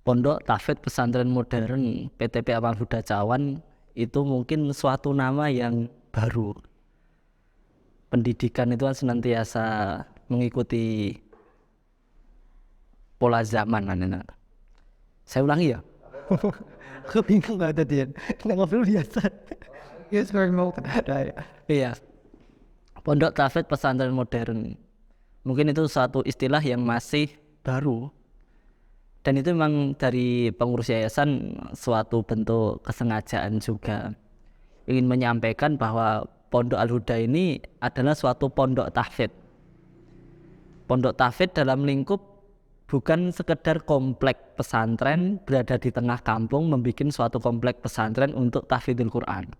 Pondok Tahfidz Pesantren Modern PTP Amal Huda Cawan itu mungkin suatu nama yang baru. Pendidikan itu kan senantiasa mengikuti pola zaman kan. Saya ulangi ya. Aku bingung nggak tadi. Nggak ngobrol biasa. Yes, very well. Iya. Pondok Tahfidz Pesantren Modern. Mungkin itu suatu istilah yang masih baru. Dan itu memang dari pengurus yayasan suatu bentuk kesengajaan juga. Ingin menyampaikan bahwa Pondok Al-Huda ini adalah suatu pondok tahfidz. Pondok tahfidz dalam lingkup bukan sekedar komplek pesantren berada di tengah kampung membuat suatu komplek pesantren untuk tahfidzul Quran.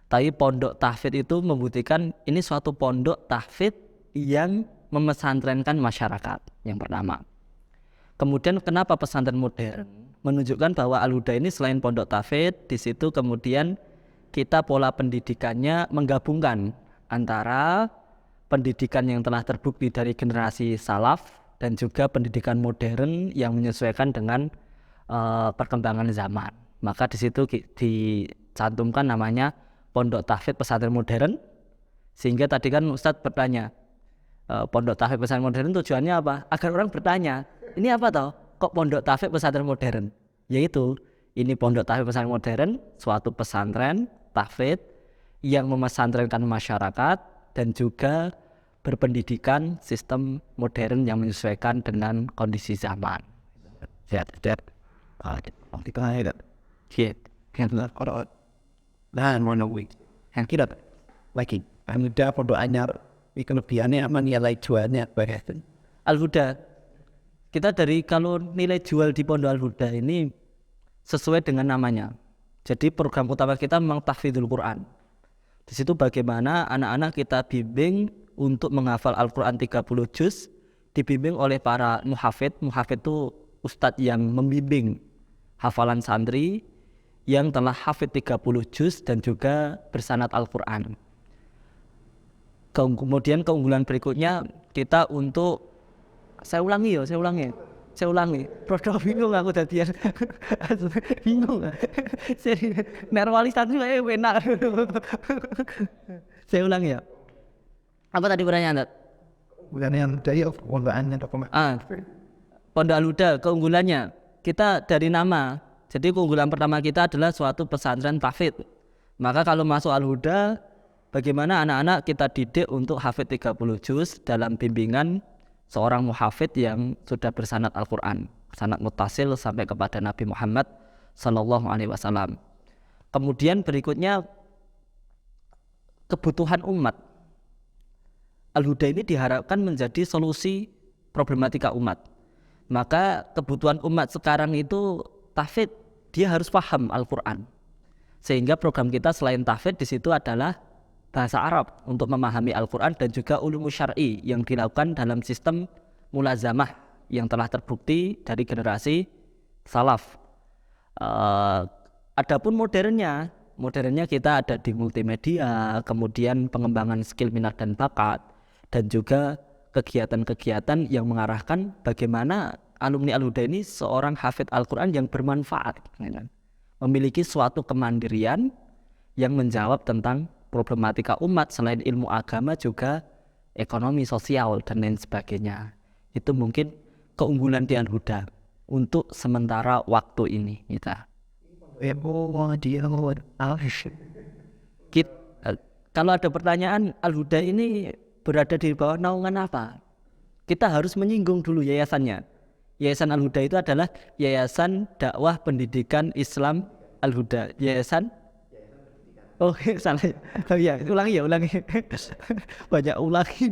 Tapi pondok tahfidz itu membuktikan ini suatu pondok tahfidz yang memesantrenkan masyarakat yang pertama. Kemudian kenapa pesantren modern? Menunjukkan bahwa Al-Huda ini selain pondok tahfidz, di situ kemudian kita pola pendidikannya menggabungkan antara pendidikan yang telah terbukti dari generasi salaf dan juga pendidikan modern yang menyesuaikan dengan perkembangan zaman. Maka di situ dicantumkan namanya Pondok Tahfidz Pesantren Modern. Sehingga tadi kan Ustadz bertanya, Pondok Tahfidz Pesantren Modern tujuannya apa? Agar orang bertanya, ini apa toh? Kok Pondok Tahfidz Pesantren Modern? Yaitu ini Pondok Tahfidz Pesantren Modern, suatu pesantren tahfidz yang memesantrenkan masyarakat dan juga berpendidikan sistem modern yang menyesuaikan dengan kondisi zaman. Nah, mana week? Yang kita lagi. Al-Huda pondok anyar. Kelebihannya apa nilai jualnya berapa? Al-Huda, kita dari kalau nilai jual di Pondok Al-Huda ini sesuai dengan namanya. Jadi program utama kita memang tahfidzul Quran. Di situ bagaimana anak-anak kita bimbing untuk menghafal Al-Quran 30 juz, dibimbing oleh para muhafidz. Muhafidz itu ustadz yang membimbing hafalan santri yang telah hafidz 30 juz dan juga bersanad Al-Quran. Kemudian keunggulan berikutnya kita untuk saya ulangi. Produk bingung aku tadi ya. Bingung. Nerwali santri enak. Saya ulangi ya. Apa tadi pertanyaan? Bukan yang dari pondoknya dokumen. Pondok Al-Huda keunggulannya kita dari nama. Jadi keunggulan pertama kita adalah suatu pesantren tahfidz. Maka kalau masuk Al-Huda, bagaimana anak-anak kita didik untuk hafidz 30 juz dalam bimbingan seorang muhafidz yang sudah bersanad Al-Quran, sanad muttasil sampai kepada Nabi Muhammad Sallallahu Alaihi Wasallam. Kemudian berikutnya kebutuhan umat. Al-Huda ini diharapkan menjadi solusi problematika umat. Maka kebutuhan umat sekarang itu tahfidz, dia harus paham Al-Quran. Sehingga program kita selain tahfidz di situ adalah bahasa Arab untuk memahami Al-Quran dan juga ulumu syar'i yang dilakukan dalam sistem mulazamah yang telah terbukti dari generasi salaf. Adapun modernnya kita ada di multimedia, kemudian pengembangan skill minat dan bakat, dan juga kegiatan-kegiatan yang mengarahkan bagaimana alumni Al-Huda ini seorang hafidz Al-Quran yang bermanfaat, memiliki suatu kemandirian yang menjawab tentang problematika umat selain ilmu agama juga ekonomi sosial dan lain sebagainya. Itu mungkin keunggulan di Al-Huda untuk sementara waktu ini kita. Kalau ada pertanyaan, Al-Huda ini berada di bawah naungan apa? Kita harus menyinggung dulu yayasannya. Yayasan Al-Huda itu adalah Yayasan Dakwah Pendidikan Islam Al-Huda. Yayasan Oh salah. Oh ya, ulangi. Banyak ulangi.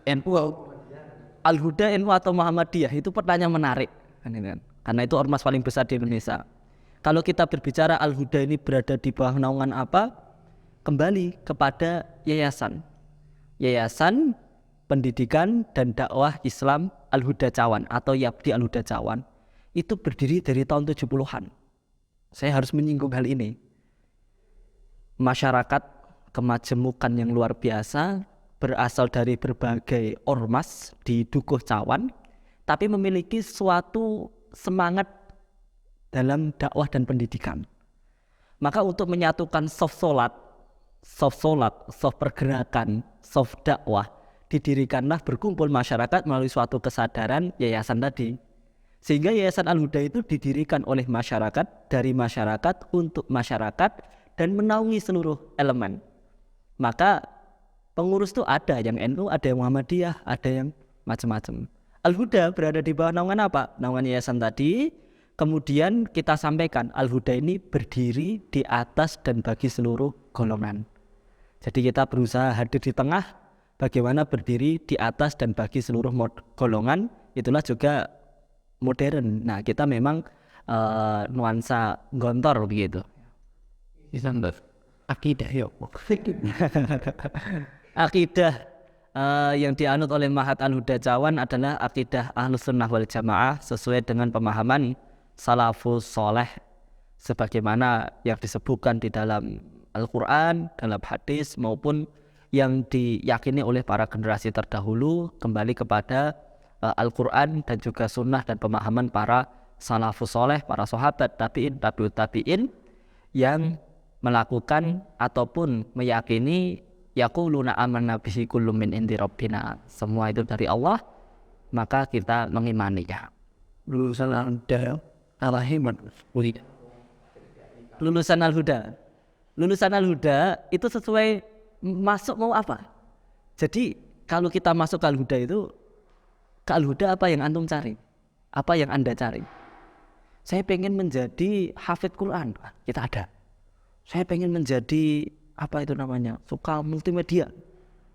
NU Al-Huda NU atau Muhammadiyah itu pertanyaan menarik. Karena itu ormas paling besar di Indonesia. Kalau kita berbicara Al-Huda ini berada di bawah naungan apa? Kembali kepada yayasan. Yayasan Pendidikan dan Dakwah Islam Al-Huda Cawan atau YAPDI Al-Huda Cawan itu berdiri dari tahun 70-an. Saya harus menyinggung hal ini. Masyarakat kemajemukan yang luar biasa berasal dari berbagai ormas di Dukuh Cawan tapi memiliki suatu semangat dalam dakwah dan pendidikan. Maka untuk menyatukan soft pergerakan, soft dakwah, didirikanlah berkumpul masyarakat melalui suatu kesadaran yayasan tadi. Sehingga Yayasan Al-Huda itu didirikan oleh masyarakat, dari masyarakat, untuk masyarakat, dan menaungi seluruh elemen. Maka pengurus itu ada yang NU, ada yang Muhammadiyah, ada yang macam-macam. Al-Huda berada di bawah naungan apa? Naungan yayasan tadi. Kemudian kita sampaikan Al-Huda ini berdiri di atas dan bagi seluruh golongan. Jadi kita berusaha hadir di tengah, bagaimana berdiri di atas dan bagi seluruh golongan. Itulah juga modern. Nah, kita memang nuansa gontor begitu. Akidah ya. Akidah yang dianut oleh Ma'had Al-Huda Cawan adalah akidah Ahlus Sunnah wal Jamaah sesuai dengan pemahaman salafus soleh sebagaimana yang disebutkan di dalam Al-Quran, dalam hadis maupun yang diyakini oleh para generasi terdahulu kembali kepada Al-Quran dan juga sunnah dan pemahaman para salafus soleh, para sahabat, tabi'in, tabi'ut tabi'in yang melakukan ataupun meyakini yaquluna amanna bihi kullum min indi rabbina, semua itu dari Allah, maka kita mengimaninya. Lulusan Al-Huda Al-Himan. Lulusan Al-Huda itu sesuai masuk mau apa. Jadi kalau kita masuk ke Al-Huda itu, ke Al-Huda apa yang antum cari? Apa yang Anda cari? Saya pengen menjadi hafid Quran, kita ada. Saya pengen menjadi apa itu namanya, suka multimedia,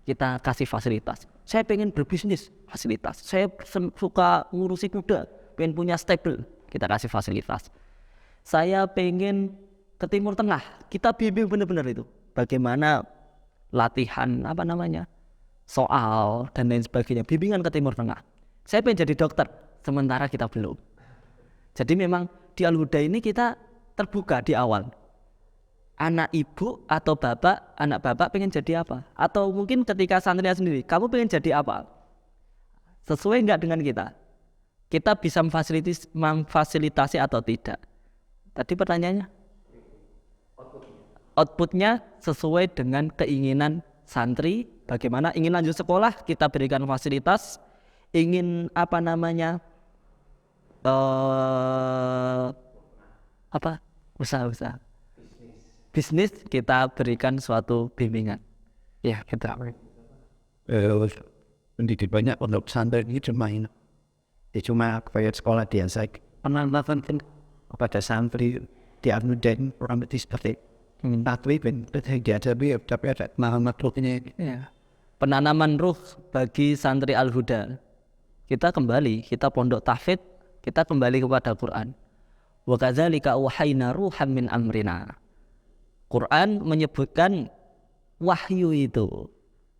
kita kasih fasilitas. Saya pengen berbisnis, fasilitas. Saya suka ngurusi kuda, pengen punya stable, kita kasih fasilitas. Saya pengen ke Timur Tengah, kita bimbing benar-benar itu. Bagaimana latihan apa namanya, soal dan lain sebagainya, bimbingan ke Timur Tengah. Saya pengen jadi dokter, sementara kita belum. Jadi memang di Al-Huda ini kita terbuka di awal. Anak ibu atau bapak, anak bapak pengen jadi apa? Atau mungkin ketika santrinya sendiri, kamu pengen jadi apa? Sesuai enggak dengan kita? Kita bisa memfasilitasi atau tidak? Tadi pertanyaannya? Outputnya sesuai dengan keinginan santri. Bagaimana ingin lanjut sekolah, kita berikan fasilitas. Ingin apa namanya, usaha bisnis, kita berikan suatu bimbingan. Ya, kita Pendidik banyak pondok pesantren ini cuma kayak sekolah biasa. Pernah melakukan kepada santri di Al-Huda orang itu seperti takwi ben dihadapi tapi ada makhluknya. ya. Penanaman ruh bagi santri Al-Huda. Kita pondok tahfidz, kita kembali kepada Quran. Wa kadzalika wahayna ruhan min amrina. Quran menyebutkan wahyu itu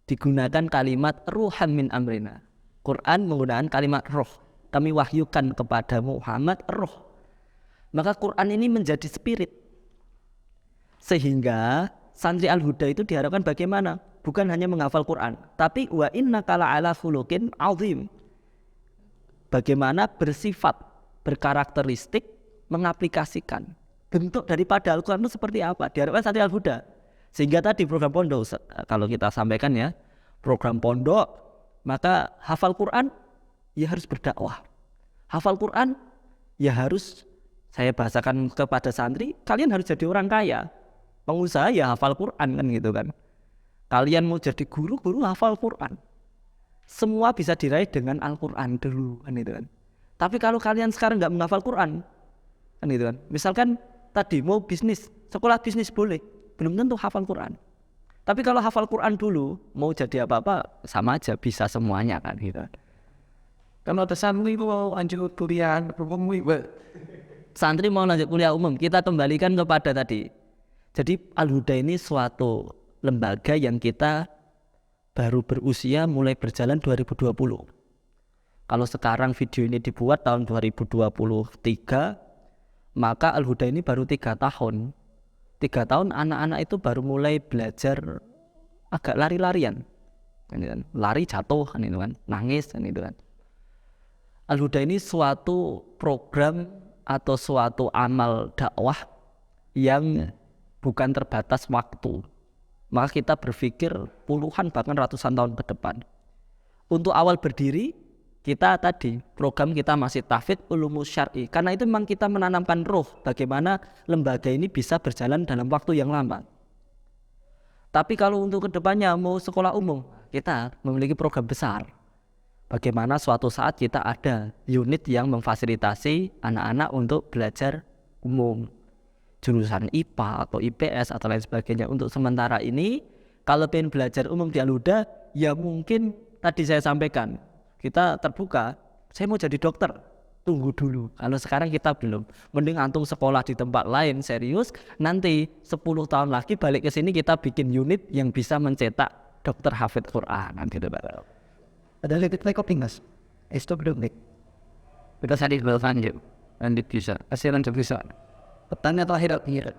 digunakan kalimat ruhan min amrina. Quran menggunakan kalimat roh. Kami wahyukan kepada Muhammad roh. Maka Quran ini menjadi spirit. Sehingga santri Al-Huda itu diharapkan bagaimana? Bukan hanya menghafal Quran, tapi wa innaka la'ala khuluqin azim. Bagaimana bersifat, berkarakteristik, mengaplikasikan bentuk daripada Al-Quran itu seperti apa, diharapkan santri Al-Huda. Sehingga tadi program pondok, kalau kita sampaikan ya, program pondok, maka hafal Quran ya harus berdakwah. Hafal Quran ya harus, saya bahasakan kepada santri, kalian harus jadi orang kaya. Pengusaha ya hafal Quran kan gitu kan. Kalian mau jadi guru hafal Quran. Semua bisa diraih dengan Al-Quran dulu kan itu kan. Tapi kalau kalian sekarang nggak menghafal Quran kan itu kan. Misalkan tadi mau bisnis, sekolah bisnis boleh, belum tentu hafal Quran. Tapi kalau hafal Quran dulu, mau jadi apa-apa sama aja, bisa semuanya kan gitu. Kalau ada santri mau lanjut kuliah umum, santri mau lanjut kuliah umum, kita kembalikan kepada tadi. Jadi Al-Huda ini suatu lembaga yang kita baru berusia mulai berjalan 2020. Kalau sekarang video ini dibuat tahun 2023, maka Al-Huda ini baru 3 tahun. 3 tahun anak-anak itu baru mulai belajar agak lari-larian. Lari jatuh kan itu kan, nangis kan itu kan. Al-Huda ini suatu program atau suatu amal dakwah yang bukan terbatas waktu. Maka kita berpikir puluhan bahkan ratusan tahun ke depan. Untuk awal berdiri, kita tadi program kita masih tahfidz ulumus syar'i. Karena itu memang kita menanamkan ruh bagaimana lembaga ini bisa berjalan dalam waktu yang lama. Tapi kalau untuk kedepannya mau sekolah umum, kita memiliki program besar. Bagaimana suatu saat kita ada unit yang memfasilitasi anak-anak untuk belajar umum, jurusan IPA atau IPS atau lain sebagainya. Untuk sementara ini, kalau pengen belajar umum di Al-Huda, ya mungkin tadi saya sampaikan, kita terbuka, saya mau jadi dokter, tunggu dulu. Kalau sekarang kita belum, mending antum sekolah di tempat lain serius, nanti 10 tahun lagi balik ke sini kita bikin unit yang bisa mencetak dokter hafidz Quran. Gitu, Pak. Ada lebih baik optimis. Itu belum nih. Kita sadar berlanjut dan bisa hasilnya bisa. Pertanyaan terakhir akhir.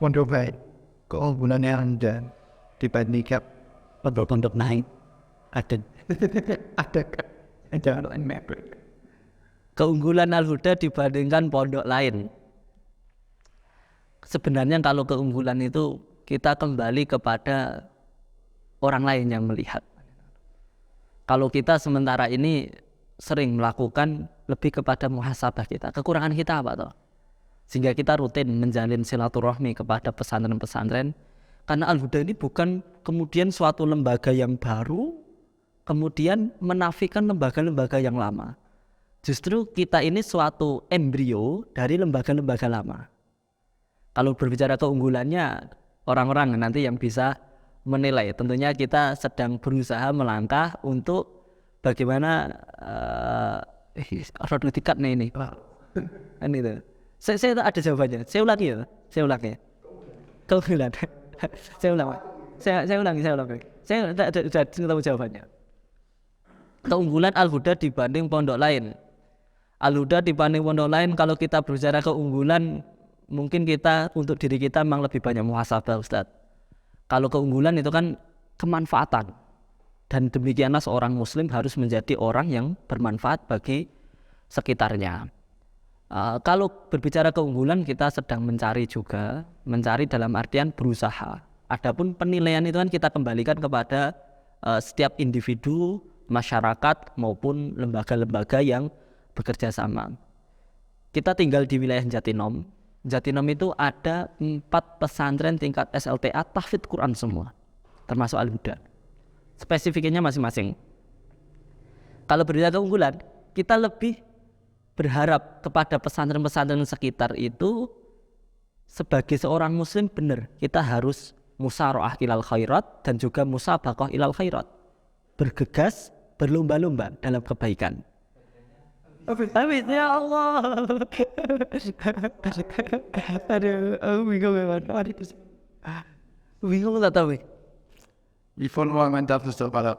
Untuk baik, keunggulannya Anda dibandingkan pondok-pondok lain ada Keunggulan Al-Huda dibandingkan pondok lain. Sebenarnya kalau keunggulan itu kita kembali kepada orang lain yang melihat. Kalau kita sementara ini sering melakukan lebih kepada muhasabah kita, kekurangan kita apa toh? Sehingga kita rutin menjalin silaturahmi kepada pesantren-pesantren. Karena Al-Huda ini bukan kemudian suatu lembaga yang baru, kemudian menafikan lembaga-lembaga yang lama. Justru kita ini suatu embrio dari lembaga-lembaga lama. Kalau berbicara keunggulannya, orang-orang nanti yang bisa menilai. Tentunya kita sedang berusaha melangkah untuk bagaimana road tiket ini. Ini tuh. Saya ada jawabannya. Saya ulangi ya. Keunggulan. Saya ulangi. Saya sudah tahu jawabannya. Keunggulan Al-Huda dibanding pondok lain. Al-Huda dibanding pondok lain, kalau kita berbicara keunggulan, mungkin kita untuk diri kita memang lebih banyak muhasabah, Ustadz. Kalau keunggulan itu kan kemanfaatan, dan demikianlah seorang muslim harus menjadi orang yang bermanfaat bagi sekitarnya. Kalau berbicara keunggulan, kita sedang mencari dalam artian berusaha. Adapun penilaian itu kan kita kembalikan kepada setiap individu, masyarakat maupun lembaga-lembaga yang bekerja sama. Kita tinggal di wilayah Jatinom. Jatinom itu ada 4 pesantren tingkat SLTA tahfidz Quran semua, termasuk Al-Huda. Spesifiknya masing-masing. Kalau berbicara keunggulan, kita lebih berharap kepada pesantren-pesantren sekitar itu sebagai seorang muslim benar, kita harus musara'ah ilal khairat dan juga musabaqah ilal khairat. Bergegas, berlomba-lomba dalam kebaikan. Amin ya Allah. Aduh, bingung tak tahu. Before one went up to stop pada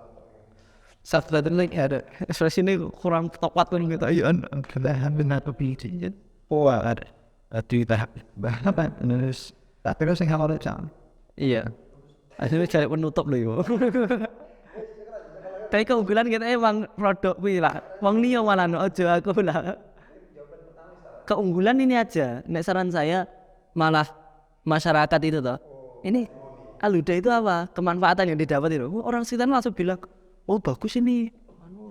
satu lagi ada Ekspresi ini kurang tepat kan kita. kedahan benar kepiting. Oh ada. Itu tahap bahkan terus tapi terus yang awal jam. Iya. Akhirnya cari penutup loh yo. Tapi keunggulan kita emang produk wih lah. Wong liya malah ojo aku lah. Keunggulan ini aja. Nek saran saya malah masyarakat itu toh. Ini Al-Huda itu apa? Kemanfaatan yang didapat itu. Orang sekitar langsung bilang, oh bagus ini.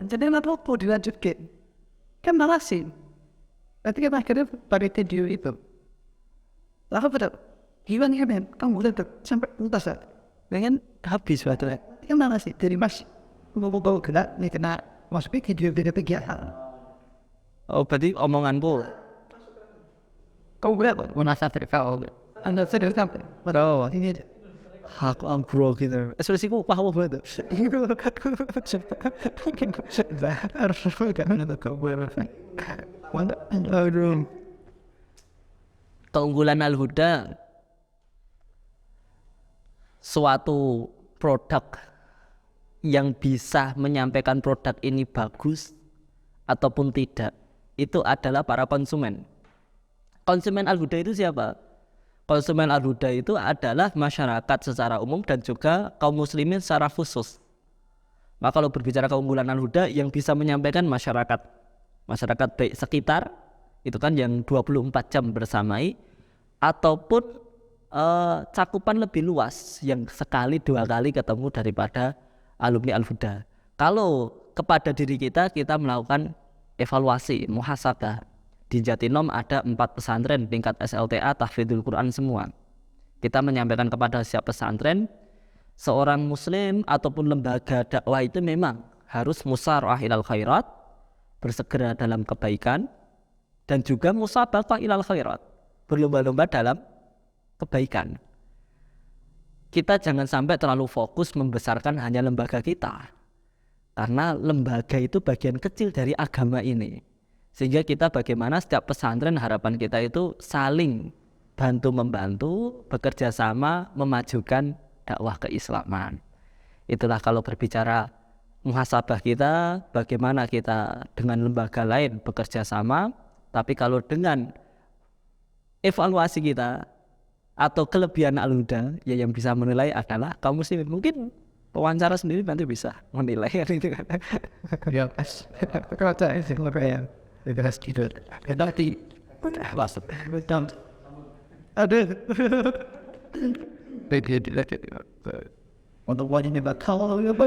Jadi apa dilanjutkan? Kan malasin. Nanti kan akhirnya pada video itu. Lalu betul. Gimana men? Kamu udah sampai tuntas ya? Pengen habis baterainya. Kan malasin. Dari mas mau kena nih kena masuknya ke video kegiatan. Oh berarti omonganku. Kamu berapa? Munasab terkau. Anda sudah sampai. Betul. Ini aja. Aku ambro gitu. Ekspresiku paham banget. Keunggulan Al-Huda suatu produk yang bisa menyampaikan produk ini bagus ataupun tidak itu adalah para konsumen. Konsumen Al-Huda itu siapa? Konsumen Al-Huda itu adalah masyarakat secara umum dan juga kaum muslimin secara khusus. Maka kalau berbicara keunggulan Al-Huda, yang bisa menyampaikan masyarakat baik sekitar, itu kan yang 24 jam bersamai, ataupun cakupan lebih luas yang sekali 2 kali ketemu daripada alumni Al-Huda. Kalau kepada diri kita melakukan evaluasi, muhasabah. Di Jatinom ada 4 pesantren tingkat SLTA tahfidzul Quran semua. Kita menyampaikan kepada setiap pesantren, seorang muslim ataupun lembaga dakwah itu memang harus musara'ah ilal khairat, bersegera dalam kebaikan, dan juga musabaqah ilal khairat, berlomba-lomba dalam kebaikan. Kita jangan sampai terlalu fokus membesarkan hanya lembaga kita, karena lembaga itu bagian kecil dari agama ini. Sehingga kita bagaimana setiap pesantren, harapan kita itu saling bantu-membantu, bekerja sama memajukan dakwah keislaman. Itulah kalau berbicara muhasabah kita, bagaimana kita dengan lembaga lain bekerja sama. Tapi kalau dengan evaluasi kita atau kelebihan Al-Huda, ya yang bisa menilai adalah kaum muslimin. Mungkin wawancara sendiri nanti bisa menilai itu kan. Ya, kalau saya sih kayak beres gitu. Nanti masuk. Ada. Untuk wajib bakal apa?